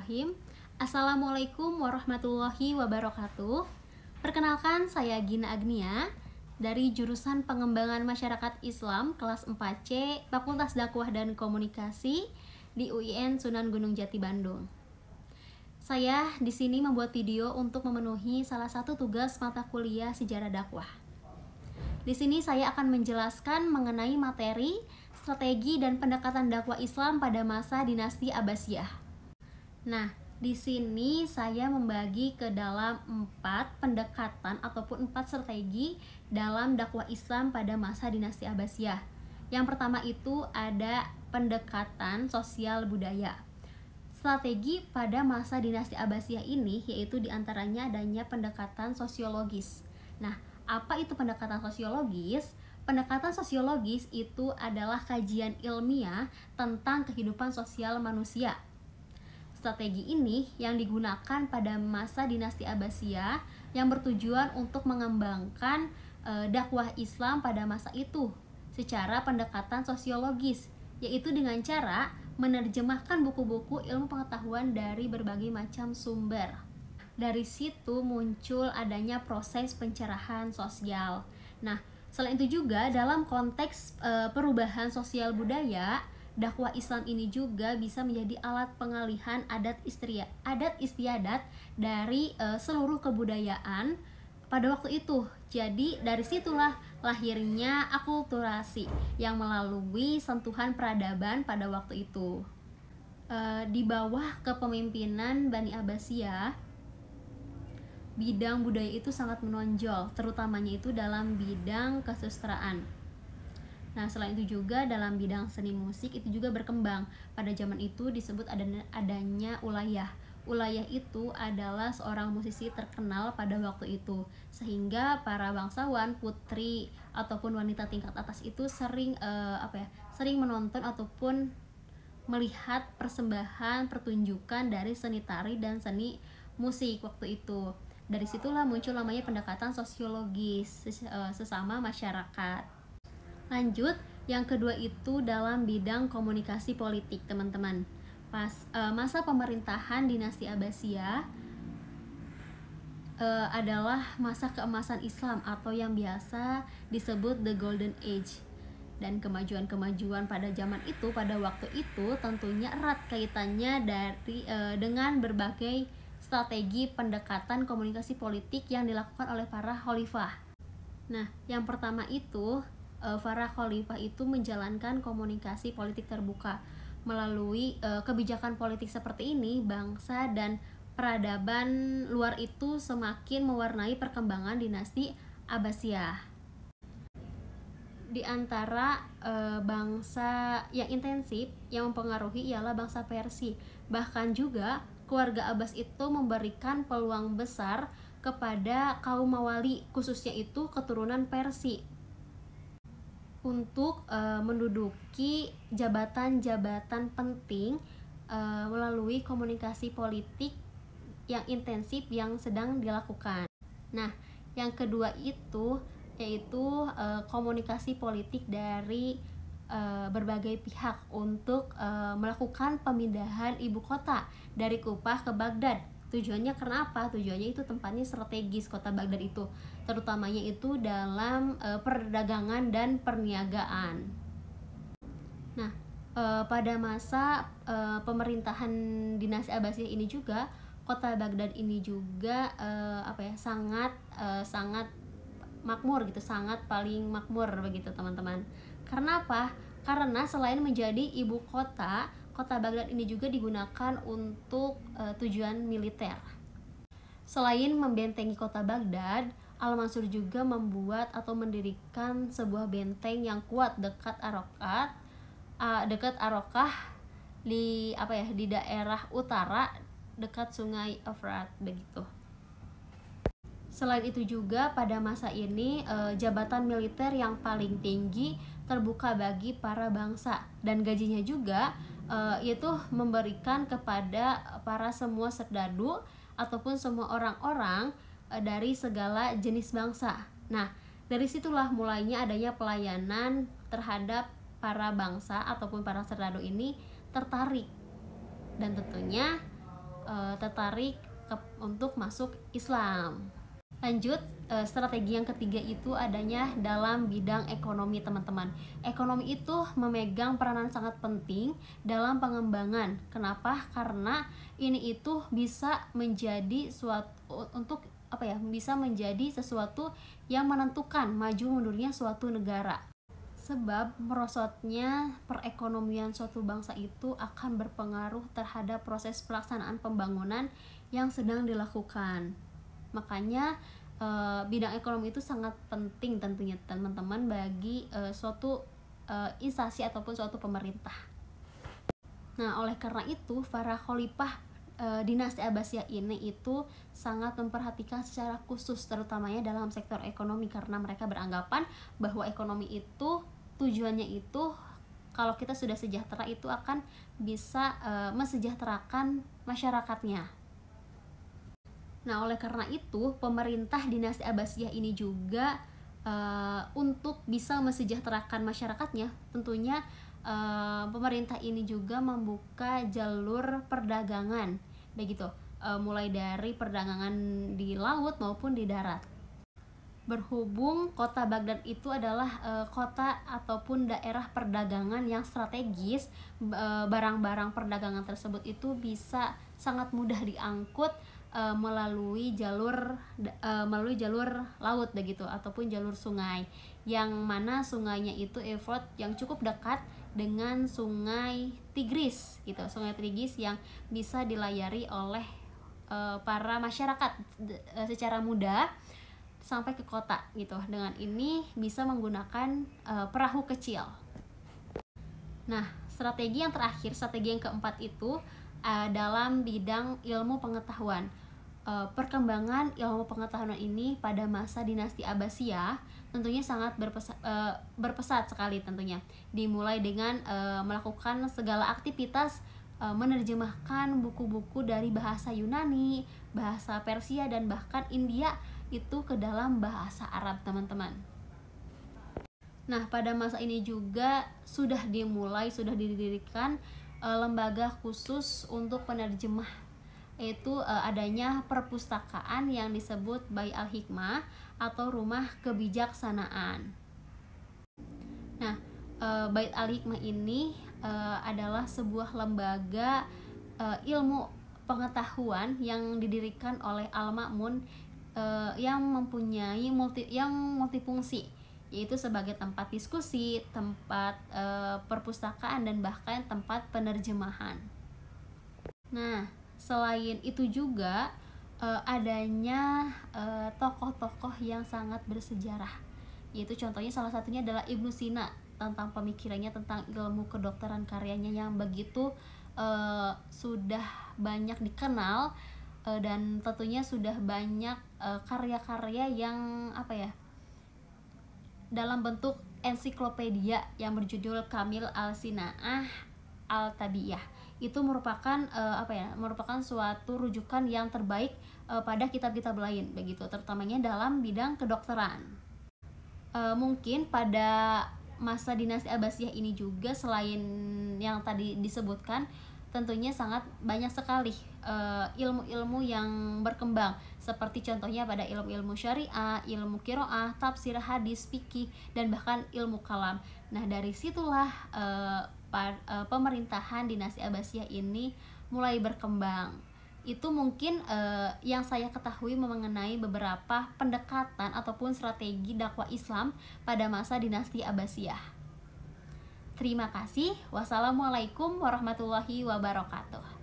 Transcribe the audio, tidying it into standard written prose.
Bismillahirrahmanirrahim. Assalamualaikum warahmatullahi wabarakatuh. Perkenalkan, saya Gina Agnia dari jurusan Pengembangan Masyarakat Islam kelas 4C Fakultas Dakwah dan Komunikasi di UIN Sunan Gunung Jati Bandung. Saya di sini membuat video untuk memenuhi salah satu tugas mata kuliah Sejarah Dakwah. Di sini saya akan menjelaskan mengenai materi, strategi dan pendekatan dakwah Islam pada masa dinasti Abbasiyah. Nah, di sini saya membagi ke dalam 4 pendekatan ataupun 4 strategi dalam dakwah Islam pada masa dinasti Abbasiyah. Yang pertama itu ada pendekatan sosial budaya. Strategi pada masa dinasti Abbasiyah ini yaitu diantaranya adanya pendekatan sosiologis. Nah, apa itu pendekatan sosiologis? Pendekatan sosiologis itu adalah kajian ilmiah tentang kehidupan sosial manusia. Strategi ini yang digunakan pada masa dinasti Abbasiyah yang bertujuan untuk mengembangkan dakwah Islam pada masa itu secara pendekatan sosiologis, yaitu dengan cara menerjemahkan buku-buku ilmu pengetahuan dari berbagai macam sumber. Dari situ muncul adanya proses pencerahan sosial. Nah, selain itu juga dalam konteks perubahan sosial budaya, dakwah Islam ini juga bisa menjadi alat pengalihan adat istiadat dari seluruh kebudayaan pada waktu itu. Jadi dari situlah lahirnya akulturasi yang melalui sentuhan peradaban pada waktu itu. Di bawah kepemimpinan Bani Abbasiyah, bidang budaya itu sangat menonjol, terutamanya itu dalam bidang kesusastraan. Nah, selain itu juga dalam bidang seni musik itu juga berkembang. Pada zaman itu disebut adanya ulayah. Ulayah itu adalah seorang musisi terkenal pada waktu itu, sehingga para bangsawan, putri ataupun wanita tingkat atas itu sering menonton ataupun melihat persembahan pertunjukan dari seni tari dan seni musik waktu itu. Dari situlah muncul namanya pendekatan sosiologis sesama masyarakat. Lanjut, yang kedua itu dalam bidang komunikasi politik, teman-teman. Masa pemerintahan dinasti Abbasiyah adalah masa keemasan Islam atau yang biasa disebut the Golden Age. Dan kemajuan-kemajuan pada zaman itu, pada waktu itu tentunya erat kaitannya dengan berbagai strategi pendekatan komunikasi politik yang dilakukan oleh para khalifah. Nah, yang pertama itu para khalifah itu menjalankan komunikasi politik terbuka. Melalui kebijakan politik seperti ini, bangsa dan peradaban luar itu semakin mewarnai perkembangan dinasti Abbasiyah. Di antara bangsa yang intensif yang mempengaruhi ialah bangsa Persia. Bahkan juga keluarga Abbas itu memberikan peluang besar kepada kaum Mawali, khususnya itu keturunan Persia, untuk menduduki jabatan-jabatan penting melalui komunikasi politik yang intensif yang sedang dilakukan. Nah, yang kedua itu yaitu komunikasi politik dari berbagai pihak untuk melakukan pemindahan ibu kota dari Kufah ke Baghdad. Tujuannya karena apa? Tujuannya itu tempatnya strategis kota Baghdad itu, terutamanya itu dalam perdagangan dan perniagaan. Nah, pada masa pemerintahan dinasti Abbasiyah ini juga kota Baghdad ini juga sangat makmur gitu, sangat paling makmur begitu, teman-teman. Karena apa? Karena selain menjadi ibu kota, kota Baghdad ini juga digunakan untuk tujuan militer. Selain membentengi kota Baghdad, Al-Mansur juga membuat atau mendirikan sebuah benteng yang kuat dekat Arokah di daerah utara dekat Sungai Efrat begitu. Selain itu juga pada masa ini jabatan militer yang paling tinggi terbuka bagi para bangsa, dan gajinya juga yaitu memberikan kepada para semua serdadu ataupun semua orang-orang dari segala jenis bangsa. Nah, dari situlah mulainya adanya pelayanan terhadap para bangsa ataupun para serdadu ini tertarik, dan tentunya tertarik untuk masuk Islam. Lanjut, strategi yang ketiga itu adanya dalam bidang ekonomi, teman-teman. Ekonomi itu memegang peranan sangat penting dalam pengembangan. Kenapa? Karena ini itu bisa menjadi bisa menjadi sesuatu yang menentukan maju mundurnya suatu negara. Sebab merosotnya perekonomian suatu bangsa itu akan berpengaruh terhadap proses pelaksanaan pembangunan yang sedang dilakukan. Makanya bidang ekonomi itu sangat penting tentunya teman-teman bagi suatu instansi ataupun suatu pemerintah. Nah, oleh karena itu para khalifah dinasti Abbasiyah ini itu sangat memperhatikan secara khusus terutamanya dalam sektor ekonomi, karena mereka beranggapan bahwa ekonomi itu tujuannya itu kalau kita sudah sejahtera itu akan bisa mensejahterakan masyarakatnya. Nah, oleh karena itu pemerintah dinasti Abbasiyah ini juga untuk bisa mensejahterakan masyarakatnya, tentunya pemerintah ini juga membuka jalur perdagangan, begitu, mulai dari perdagangan di laut maupun di darat. Berhubung kota Baghdad itu adalah kota ataupun daerah perdagangan yang strategis, barang-barang perdagangan tersebut itu bisa sangat mudah diangkut melalui jalur laut begitu ataupun jalur sungai, yang mana sungainya itu Euphrates yang cukup dekat dengan sungai Tigris gitu, sungai Tigris yang bisa dilayari oleh para masyarakat secara mudah sampai ke kota gitu. Dengan ini bisa menggunakan perahu kecil. Nah, strategi yang terakhir, strategi yang keempat itu dalam bidang ilmu pengetahuan. Perkembangan ilmu pengetahuan ini pada masa dinasti Abbasiyah tentunya sangat berpesat sekali tentunya. Dimulai dengan melakukan segala aktivitas menerjemahkan buku-buku dari bahasa Yunani, bahasa Persia, dan bahkan India itu ke dalam bahasa Arab, teman-teman. Nah, pada masa ini juga sudah didirikan lembaga khusus untuk penerjemah, yaitu adanya perpustakaan yang disebut Bait Al-Hikmah atau rumah kebijaksanaan. Nah, Bait Al-Hikmah ini adalah sebuah lembaga ilmu pengetahuan yang didirikan oleh Al-Ma'mun yang mempunyai multifungsi, yaitu sebagai tempat diskusi, tempat perpustakaan, dan bahkan tempat penerjemahan. Nah, selain itu juga adanya tokoh-tokoh yang sangat bersejarah, yaitu contohnya salah satunya adalah Ibnu Sina, tentang pemikirannya tentang ilmu kedokteran, karyanya yang begitu sudah banyak dikenal dan tentunya sudah banyak karya-karya yang dalam bentuk ensiklopedia yang berjudul Kamil Al-Sina'ah Al-Tabiyah. Itu merupakan merupakan suatu rujukan yang terbaik pada kitab-kitab lain begitu, terutamanya dalam bidang kedokteran. Mungkin pada masa dinasti Abbasiyah ini juga selain yang tadi disebutkan, tentunya sangat banyak sekali ilmu-ilmu yang berkembang, seperti contohnya pada ilmu-ilmu syariah, ilmu qiraah, tafsir, hadis, fikih, dan bahkan ilmu kalam. Nah, dari situlah pemerintahan dinasti Abbasiyah ini mulai berkembang. Itu mungkin yang saya ketahui mengenai beberapa pendekatan ataupun strategi dakwah Islam pada masa dinasti Abbasiyah. Terima kasih. Wassalamualaikum warahmatullahi wabarakatuh.